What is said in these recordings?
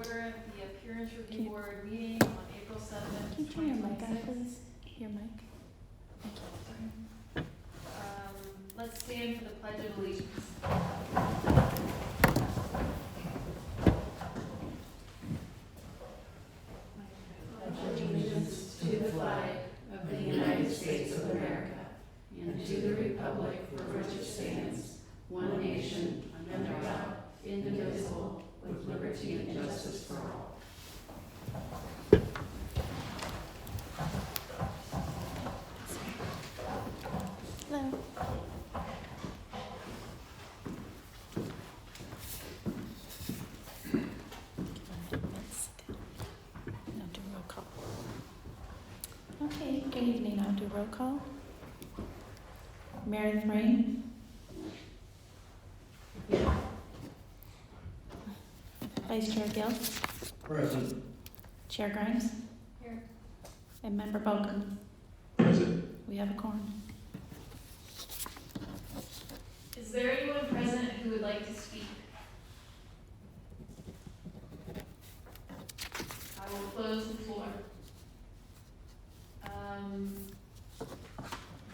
order the Appearance Review Board meeting on April 7th, Can you turn your mic on, 2026. please? Your mic. Thank you. Let's stand for the Pledge of Allegiance. Pledge allegiance to the flag of the United States of America and to the republic for which it stands, one nation, under God, indivisible, with liberty and justice for all. Hello. Now do roll call. Okay, good evening. I'll do roll call. Meredith Rain. Yeah. Vice Chair Gill. Present. Chair Grimes. Here. And Member Bogan. Present. We have a quorum. Is there anyone present who would like to speak? I will close the floor.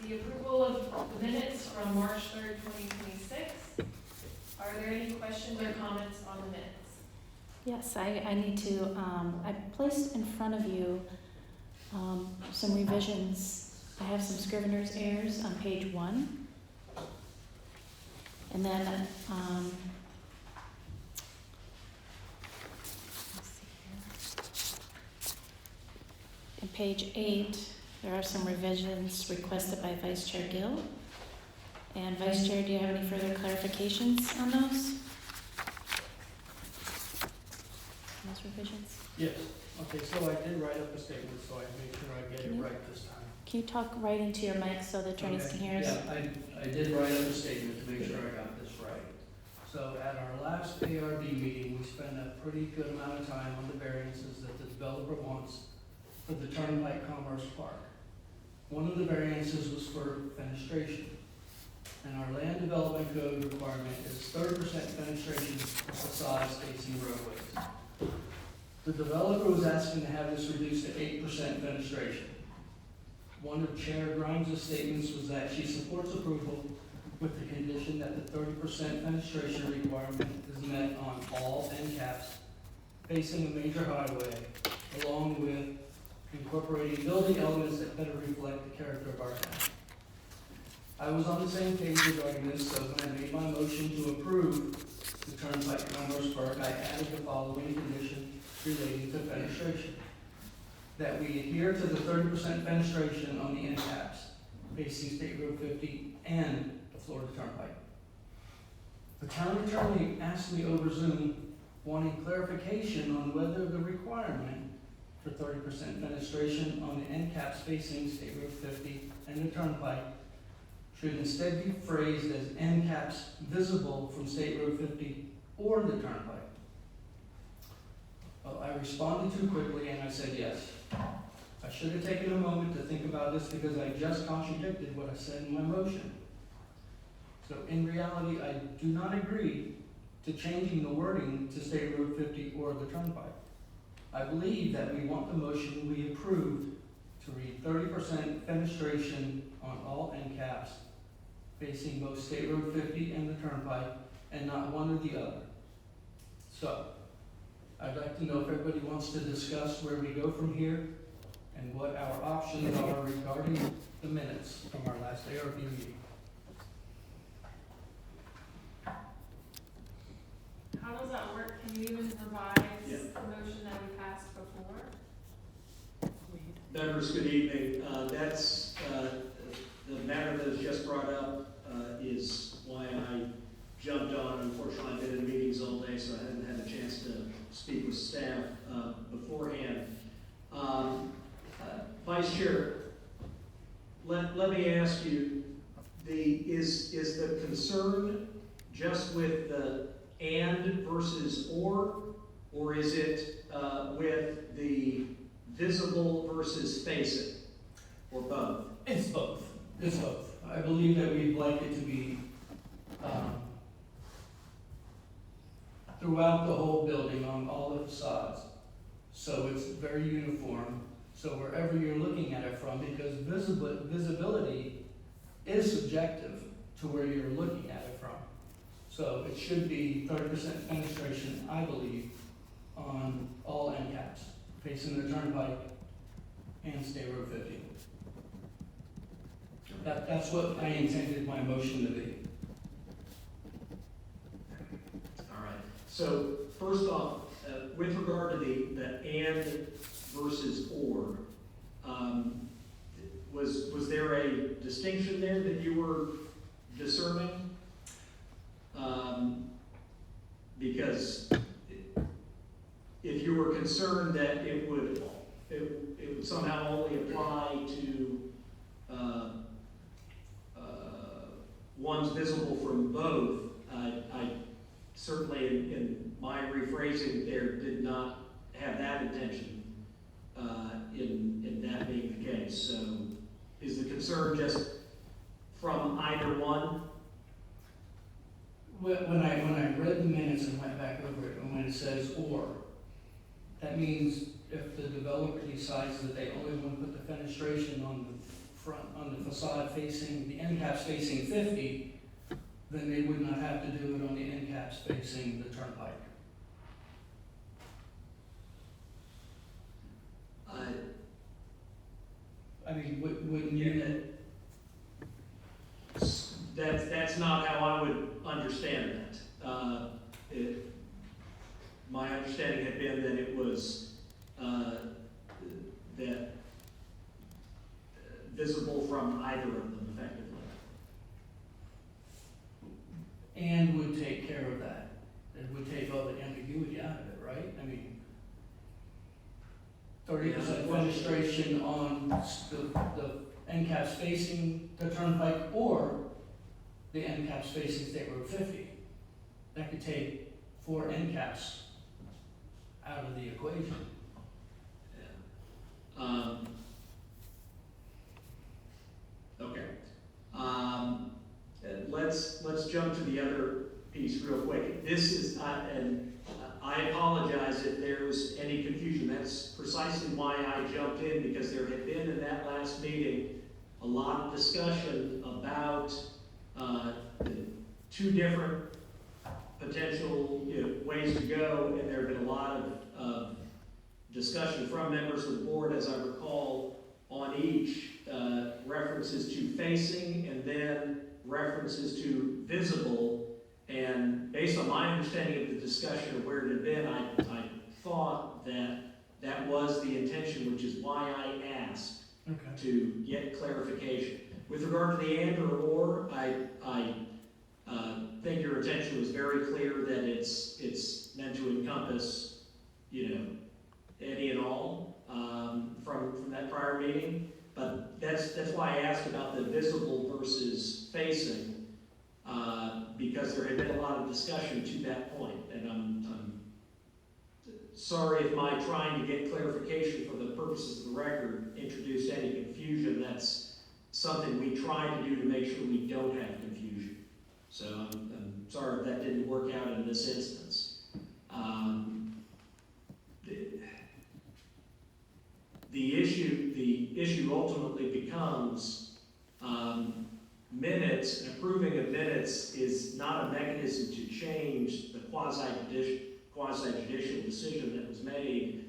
The approval of the minutes from March 3rd, 2026. Are there any questions or comments on the minutes? Yes, I need to, I placed in front of you some revisions. I have some Scrivener's errors on page 1. And then, let's see here. In page 8, there are some revisions requested by Vice Chair Gill. And Vice Chair, do you have any further clarifications on those? Those revisions? Yes. Okay, so I did write up a statement, so I made sure I get it right this time. Can you talk right into your mic so the attorneys can hear us? Yeah, I did write up a statement to make sure I got this right. So at our last ARB meeting, we spent a pretty good amount of time on the variances that the developer wants for the Turnpike Commerce Park. One of the variances was for fenestration. And our land development code requirement is 30% fenestration of facades facing roadways. The developer was asking to have this reduced to 8% fenestration. One of Chair Grimes' statements was that she supports approval with the condition that the 30% fenestration requirement is met on all end caps facing a major highway, along with incorporating building elements that better reflect the character of our town. I was on the same page regarding this, so when I made my motion to approve the Turnpike Commerce Park, I added the following condition relating to fenestration. That we adhere to the 30% fenestration on the end caps facing State Road 50 and the Florida Turnpike. The town attorney asked me over Zoom, wanting clarification on whether the requirement for 30% fenestration on the end caps facing State Road 50 and the Turnpike should instead be phrased as end caps visible from State Road 50 or the Turnpike. Well, I responded too quickly and I said yes. I should have taken a moment to think about this because I just contradicted what I said in my motion. So in reality, I do not agree to changing the wording to State Road 50 or the Turnpike. I believe that we want the motion we approved to read 30% fenestration on all end caps facing both State Road 50 and the Turnpike and not one or the other. So, I'd like to know if everybody wants to discuss where we go from here and what our options are regarding the minutes from our last ARB meeting. How does that work? Can you even revise Yeah. the motion that we passed before? Members, good evening. That's the matter that was just brought up is why I jumped on. Unfortunately, I've been in meetings all day, so I haven't had a chance to speak with staff beforehand. Vice Chair, let me ask you: is the concern just with the and versus or is it with the visible versus face it, or both? It's both. It's both. I believe that we'd like it to be throughout the whole building on all the facades. so it's very uniform. So wherever you're looking at it from, because visibility is subjective to where you're looking at it from. So it should be 30% penetration, I believe, on all end caps facing the turnpike and State Road 50. That's what I intended my motion to be. All right. So first off, with regard to the and versus or, was there a distinction there that you were discerning? Because if you were concerned that it would somehow only apply to ones visible from both, I certainly in my rephrasing there did not have that intention in that being the case. So is the concern just from either one? When I read the minutes and went back over it, and when it says or, that means if the developer decides that they only want to put the fenestration on the front, on the facade facing, the end caps facing 50, then they would not have to do it on the end caps facing the turnpike. I mean, wouldn't you? That's not how I would understand that. My understanding had been that it was that visible from either of them effectively. And would take care of that. It would take all the ambiguity out of it, right? I mean, 30% fenestration on the end caps facing the turnpike or the end caps facing State Road 50. That could take 4 end caps out of the equation. Yeah. Okay. Let's jump to the other piece real quick. This is, and I apologize if there's any confusion. That's precisely why I jumped in, because there had been in that last meeting a lot of discussion about two different potential ways to go, and there have been a lot of discussion from members of the board, as I recall, on each, references to facing and then references to visible. And based on my understanding of the discussion of where it had been, I thought that that was the intention, which is why I asked to get clarification. With regard to the and or, I think your intention was very clear that it's meant to encompass, any and all from that prior meeting. But that's why I asked about the visible versus facing, because there had been a lot of discussion to that point, and I'm sorry if my trying to get clarification for the purposes of the record introduced any confusion. That's something we try to do to make sure we don't have confusion. So I'm sorry if that didn't work out in this instance. The issue ultimately becomes minutes, and approving of minutes is not a mechanism to change the quasi-judicial decision that was made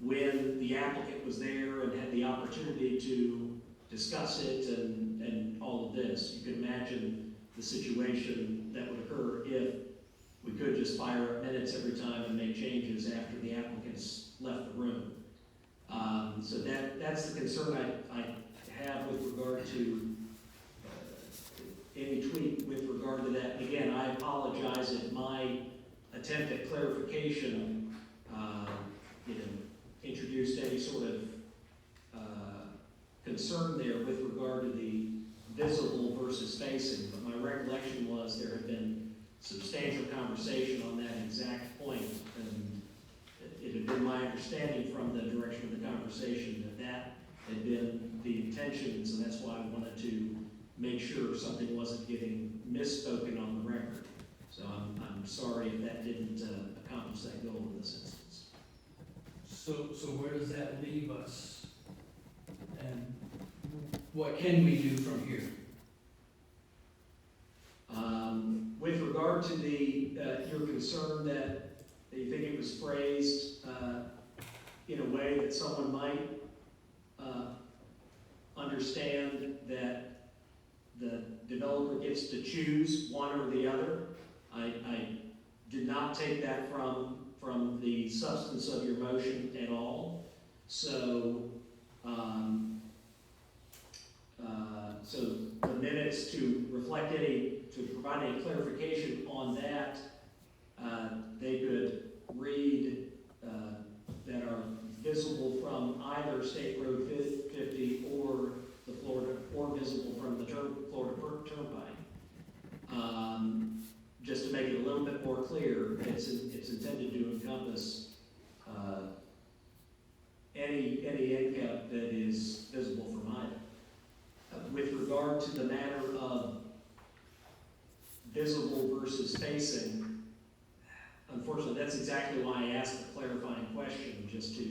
when the applicant was there and had the opportunity to discuss it and all of this. You can imagine the situation that would occur if we could just fire up minutes every time and make changes after the applicants left the room. So that's the concern I have with regard to any tweak with regard to that. Again, I apologize if my attempt at clarification, introduced any sort of concern there with regard to the visible versus facing. But my recollection was there had been substantial conversation on that exact point, and it had been my understanding from the direction of the conversation that had been the intentions, and that's why I wanted to make sure something wasn't getting misspoken on the record. So I'm sorry if that didn't accomplish that goal in this instance. So where does that leave us? And what can we do from here? With regard to your concern that you think it was phrased in a way that someone might understand that the developer gets to choose one or the other, I did not take that from the substance of your motion at all. So, so the minutes to reflect to provide any clarification on that, they could read that are visible from either State Road 50 or the Florida, or visible from the Florida Turnpike. Just to make it a little bit more clear, it's intended to encompass any end cap that is visible from either. With regard to the matter of visible versus facing, unfortunately, that's exactly why I asked the clarifying question, just to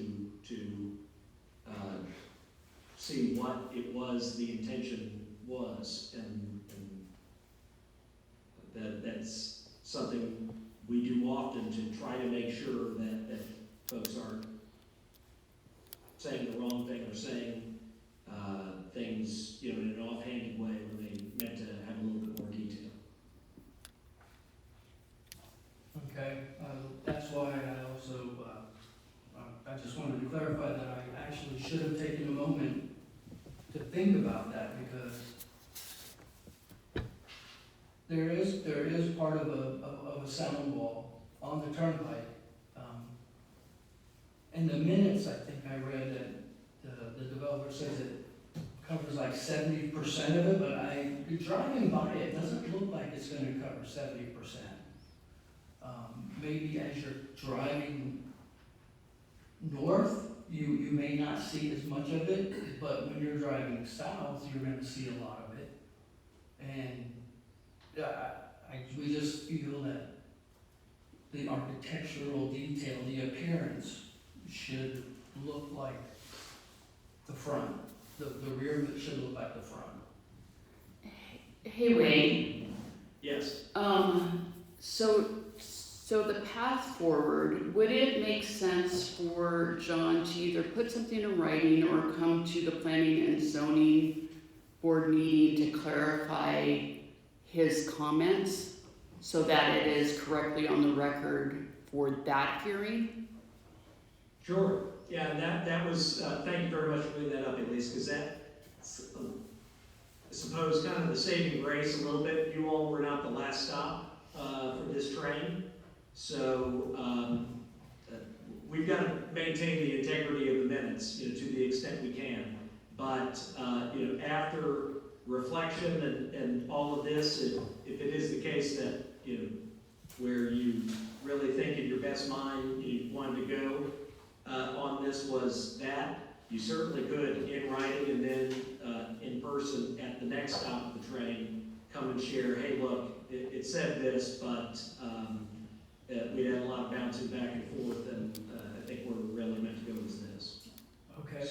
see what it was the intention was, and that's something we do often to try to make sure that folks aren't saying the wrong thing or saying things, in an offhanded way when they meant to have a little bit more detail. Okay, that's why I also, I just wanted to clarify that I actually should have taken a moment to think about that, because there is part of a sound wall on the turnpike. In the minutes, I think I read that the developer says it covers like 70% of it, but driving by it doesn't look like it's gonna cover 70%. Maybe as you're driving north, you may not see as much of it, but when you're driving south, you're gonna see a lot of it. And we just feel that the architectural detail, the appearance, should look like the front. The rear of it should look like the front. Hey, Wade. Yes. So the path forward, would it make sense for John to either put something in writing or come to the planning and zoning board meeting to clarify his comments so that it is correctly on the record for that hearing? Sure. Yeah, and that was, thank you very much for bringing that up, Elise, because that's, I suppose, kind of the saving grace a little bit. You all were not the last stop for this train. So we've got to maintain the integrity of the minutes, to the extent we can. But after reflection and all of this, if it is the case that where you really think in your best mind you wanted to go on this was that, you certainly could in writing and then in person at the next stop of the train come and share. Hey, look, it said this, but we had a lot of bouncing back and forth, and I think we're really meant to go with this. Okay,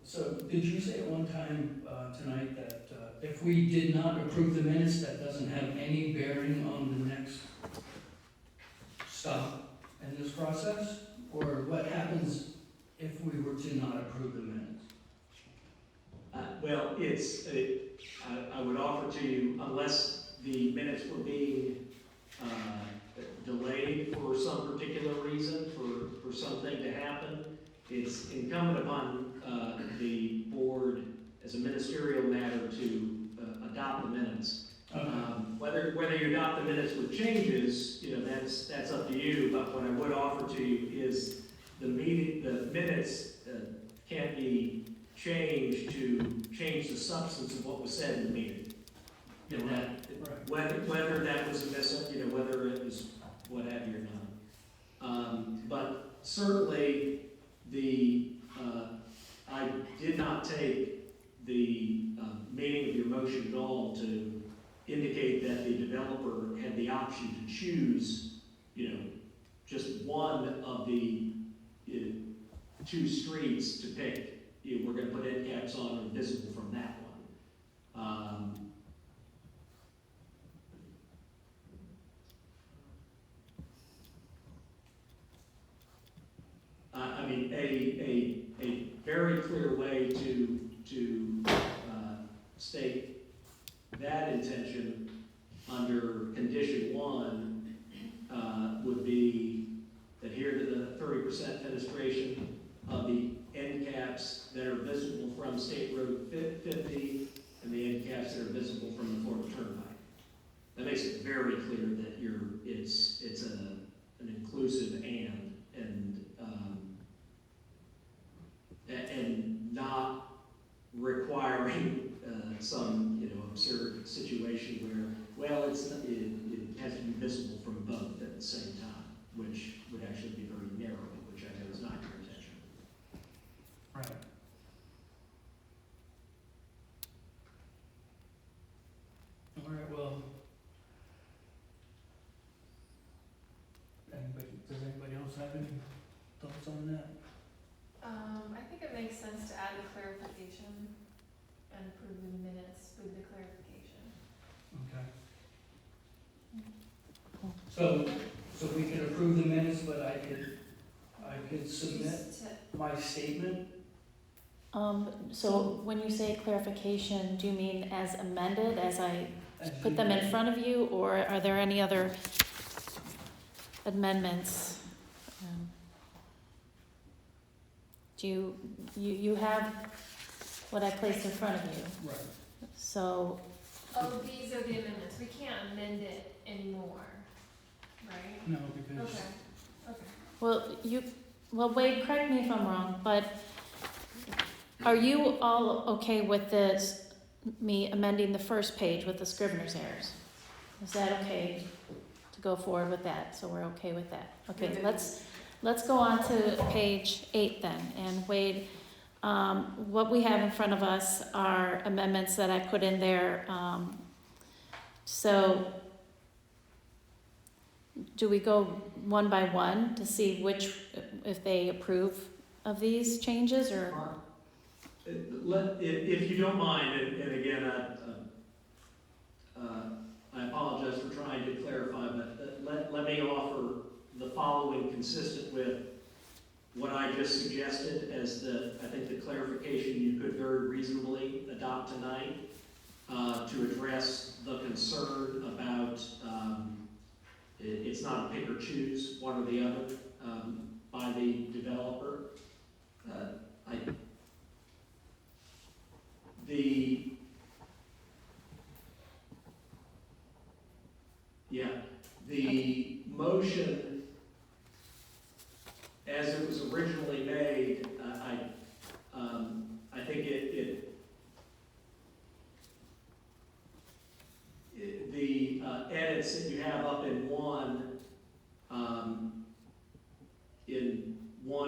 so did you say at one time tonight that if we did not approve the minutes, that doesn't have any bearing on the next stop in this process? Or what happens if we were to not approve the minutes? Well, I would offer to you, unless the minutes were being delayed for some particular reason, for something to happen, it's incumbent upon the board as a ministerial matter to adopt the minutes. Okay. Whether you adopt the minutes with changes, that's up to you, but what I would offer to you is the minutes can't be changed to change the substance of what was said in the meeting. And that, whether that was a whether it was what have you or not. But certainly I did not take the meaning of your motion at all to indicate that the developer had the option to choose, just one of the two streets to pick, we're gonna put end caps on or visible from that one. I mean, a very clear way to state that intention under condition 1 would be adhere to the 30% fenestration of the end caps that are visible from State Road 50 and the end caps that are visible from the Florida Turnpike. That makes it very clear that it's an inclusive and not requiring some absurd situation where it has to be visible from both at the same time, which would actually be very narrow, which I know is not your intention. Right. All right, well, does anybody else have any thoughts on that? I think it makes sense to add the clarification and approve the minutes with the clarification. Okay. So we can approve the minutes, but I could submit Just to- my statement. So when you say clarification, do you mean as amended, as I as put you- them in front of you, or are there any other amendments? Do you have what I placed in front of you? Right. So, Oh, these are the amendments. We can't amend it anymore, right? No, because Okay. well, Wade, correct me if I'm wrong, but are you all okay with this, me amending the first page with the Scrivener's errors? Is that okay to go forward with that? So we're okay with that. Okay, let's go on to page 8 then. And Wade, what we have in front of us are amendments that I put in there. So do we go one by one to see if they approve of these changes, or? If you don't mind, and again, I apologize for trying to clarify, but let me offer the following consistent with what I just suggested as I think the clarification you could very reasonably adopt tonight to address the concern about it's not a pick or choose, one or the other, by the developer. The motion, as it was originally made, I think the edits that you have up in one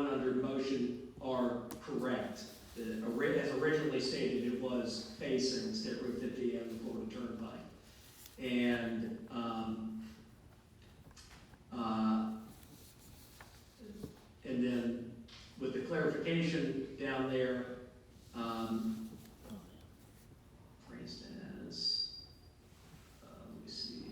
under motion are correct. As originally stated, it was facing State Road 50 and the Florida Turnpike. And then with the clarification down there, phrased as, let me see.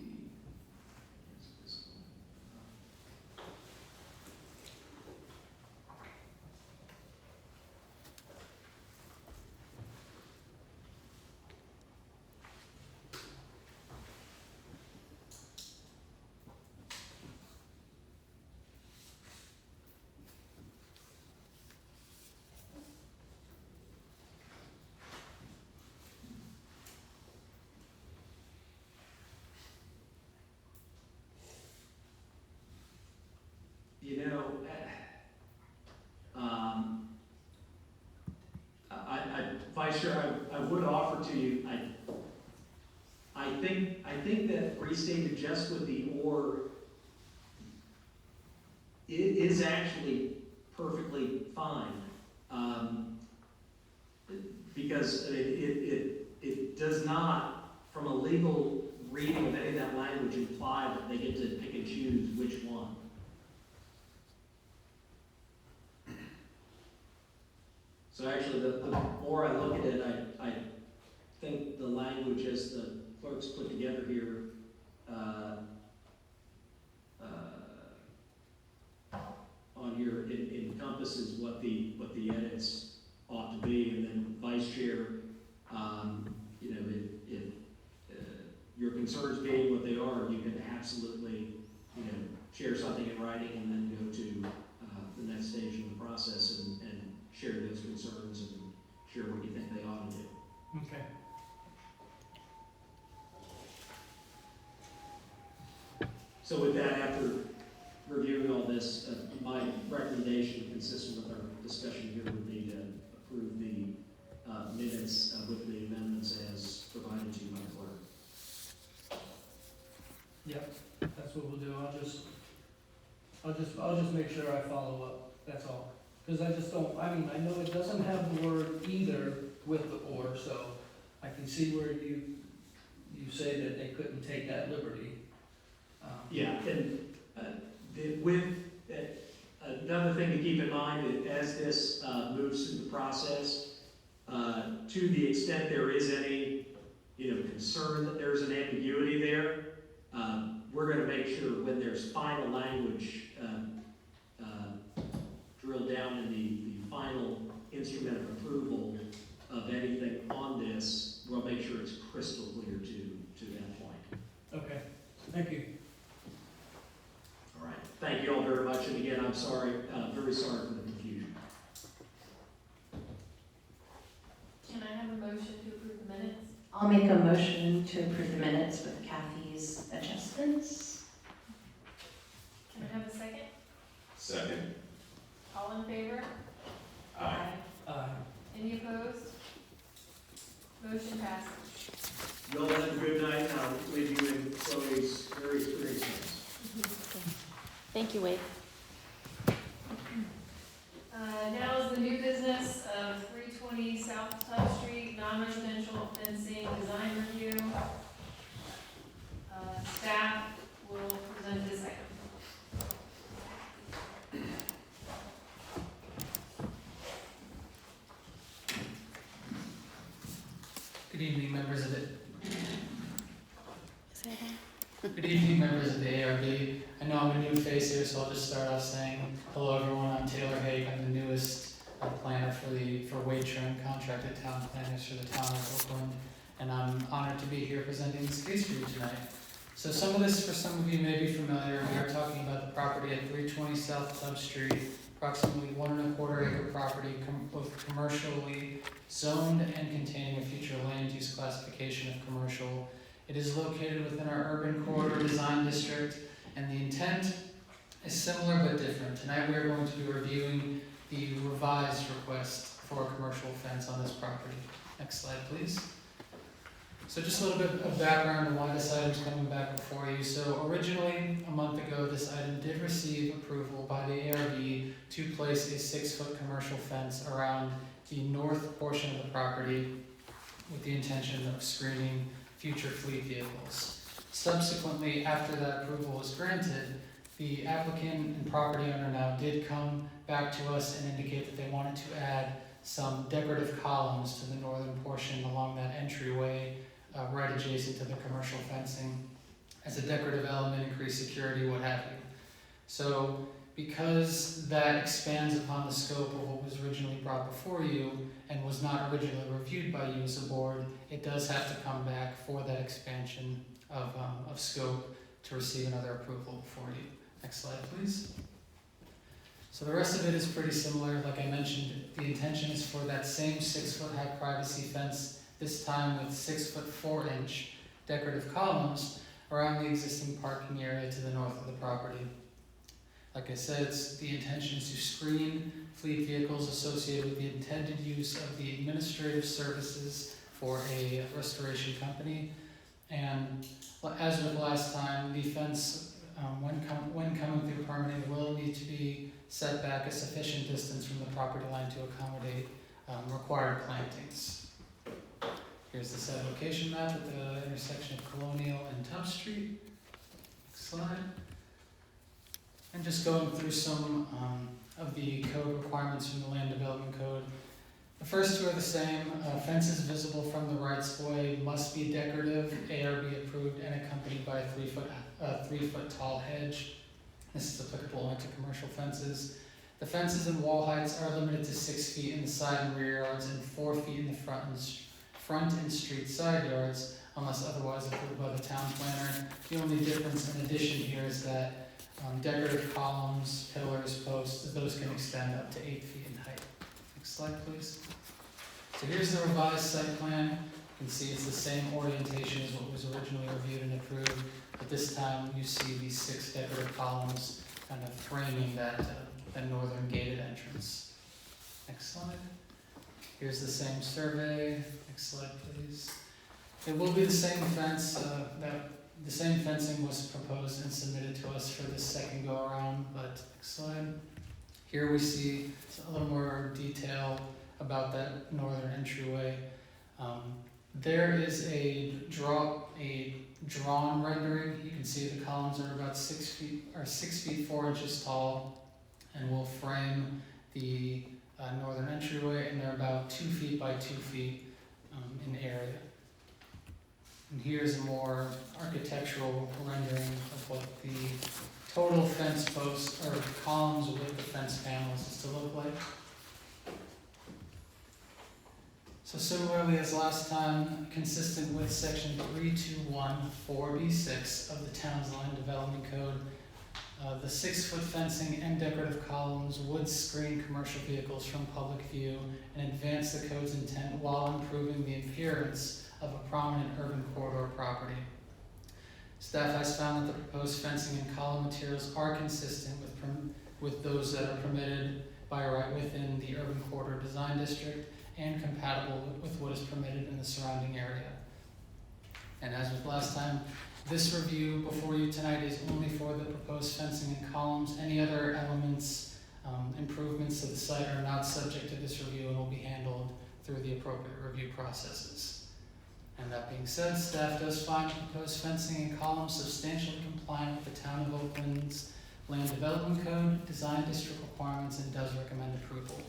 Vice Chair, I would offer to you, I think that restated just with the or is actually perfectly fine. Because it does not, from a legal reading of any of that language, imply that they get to pick and choose which one. honestly, the more I look at it, I think the language as the clerks put together here, on here, it encompasses what the edits ought to be, and then vice chair, you know, if your concerns being what they are, you can absolutely, you know, share something in writing and then go to the next stage in the process and share those concerns and share what you think they ought to do. Okay. So with that, after reviewing all this, my recommendation, consistent with our discussion here, would be to approve the minutes with the amendments as provided to you by the clerk. Yep, that's what we'll do. I'll just make sure I follow up, that's all. Because I just don't, I mean, I know it doesn't have the word either with the or, so I can see where you say that they couldn't take that liberty. Yeah, and another thing to keep in mind is as this moves through the process, to the extent there is any, you know, concern that there's an ambiguity there, we're going to make sure when there's final language drilled down in the final instrument of approval of anything on this, we'll make sure it's crystal clear to that point. Okay, thank you. All right. Thank you all very much, and again, I'm sorry, very sorry for the confusion. Can I have a motion to approve the minutes? I'll make a motion to approve the minutes with Kathy's adjustments. Can I have a second? Second. All in favor? Aye. Any opposed? Motion passes. You all have a good night, and I'll leave you in Chloe's very experienced hands. Thank you, Wade. Now is the new business of 320 South Tubb Street, non-residential fencing design review. Staff will present this item. Good evening, members of it. Is that on? Good evening, members of the ARB. I know I'm a new face here, so I'll just start off saying hello, everyone. I'm Taylor Haig. I'm the newest planner for Wade Trim, contracted town planners for the town of Oakland, and I'm honored to be here presenting this case for you tonight. So some of this, for some of you, may be familiar. We are talking about the property at 320 South Tubb Street, approximately 1¼ acre property, both commercially zoned and containing a future land use classification of commercial. It is located within our urban corridor design district, and the intent is similar but different. Tonight we are going to be reviewing the revised request for a commercial fence on this property. Next slide, please. So just a little bit of background on why this item is coming back before you. So originally, a month ago, this item did receive approval by the ARB to place a 6-foot commercial fence around the north portion of the property with the intention of screening future fleet vehicles. Subsequently, after that approval was granted, the applicant and property owner now did come back to us and indicate that they wanted to add some decorative columns to the northern portion along that entryway right adjacent to the commercial fencing as a decorative element, increase security, what have you. So because that expands upon the scope of what was originally brought before you and was not originally reviewed by you as a board, it does have to come back for that expansion of scope to receive another approval before you. Next slide, please. So the rest of it is pretty similar. Like I mentioned, the intention is for that same 6-foot high privacy fence, this time with 6'4" decorative columns around the existing parking area to the north of the property. Like I said, the intention is to screen fleet vehicles associated with the intended use of the administrative services for a restoration company. And as with last time, the fence, when coming through permitting, will need to be set back a sufficient distance from the property line to accommodate required plantings. Here's the set location map at the intersection of Colonial and Tubb Street. Next slide. And just going through some of the code requirements from the Land Development Code. The first two are the same. Fences visible from the rights of way must be decorative, ARB approved, and accompanied by a 3 foot tall hedge. This is applicable only to commercial fences. The fences and wall heights are limited to 6 feet in the side and rear yards and 4 feet in the front and street side yards, unless otherwise approved by the town planner. The only difference in addition here is that decorative columns, pillars, posts, those can extend up to 8 feet in height. Next slide, please. So here's the revised site plan. You can see it's the same orientation as what was originally reviewed and approved, but this time you see these 6 decorative columns kind of framing that northern gated entrance. Next slide. Here's the same survey. Next slide, please. It will be the same fence. The same fencing was proposed and submitted to us for the second go around, but next slide. Here we see a little more detail about that northern entryway. There is a drawn rendering. You can see the columns are about 6 feet 4 inches tall, and will frame the northern entryway, and they're about 2 feet by 2 feet in area. And here's a more architectural rendering of what the total fence posts or columns with the fence panels is to look like. So similarly as last time, consistent with section 3214B6 of the town's land development code, the 6-foot fencing and decorative columns would screen commercial vehicles from public view and advance the code's intent while improving the appearance of a prominent urban corridor property. Staff has found that the proposed fencing and column materials are consistent with those that are permitted by right within the urban corridor design district and compatible with what is permitted in the surrounding area. And as with last time, this review before you tonight is only for the proposed fencing and columns. Any other elements, improvements to the site are not subject to this review and will be handled through the appropriate review processes. And that being said, staff does find the proposed fencing and columns substantially compliant with the Town of Oakland's Land Development Code, Design District requirements, and does recommend approval.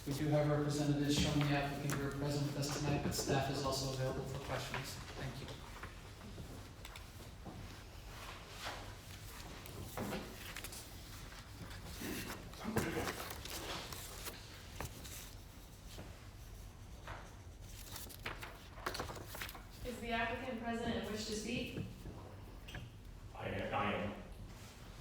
We do have representatives from the applicant who are present with us tonight, but staff is also available for questions. Thank you. Is the applicant present and wish to speak? I am.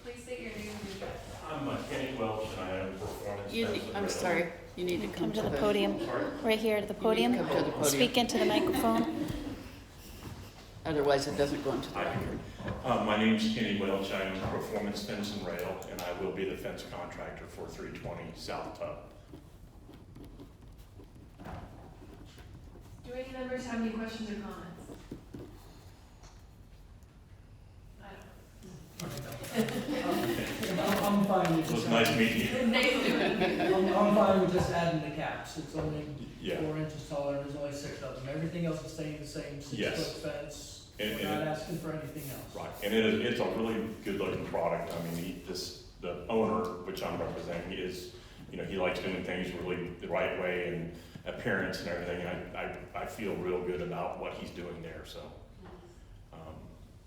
Please state your name and address. I'm Kenny Welch, and I own Performance You, Fence and I'm Rental. sorry, you need to Come to the podium, Sorry? right here at the You podium. need to come to the podium. Speak into the microphone. Otherwise, it doesn't go into the Hi. record. My name's Kenny Welch. I own Performance Fence and Rail, and I will be the fence contractor for 320 South Tub. Do any members have any questions or comments? I'm fine with It was just. nice meeting you. Nice doing it. I'm fine with just adding the caps. It's only Yeah. 4 inches taller, and there's only 6 of them. Everything else is staying the same, 6-foot Yes. fence. And- We're and not it- asking for anything else. Right, and it's a really good-looking product. I mean, the owner, which I'm representing, is, he likes doing things really the right way and appearance and everything. And I feel real good about what he's doing there, so.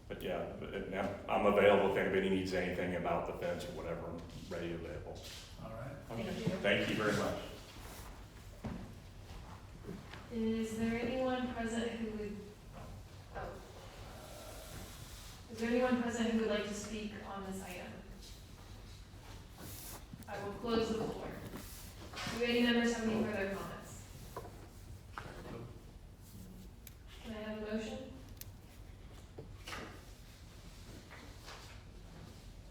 But yeah, I'm available if anybody needs anything about the fence or whatever, I'm ready and available. All right. Thank you. Thank you very much. Is there anyone present who would, is there anyone present who would like to speak on this item? I will close the floor. Do any members have any further comments? Can I have a motion?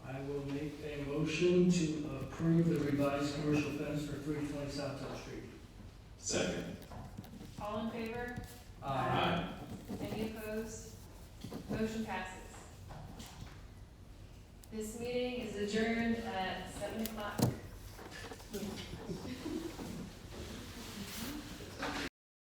I will make a motion to approve the revised commercial fence for 320 South Tub Street. Second. All in favor? Aye. Any opposed? Motion passes. This meeting is adjourned at 7 o'clock.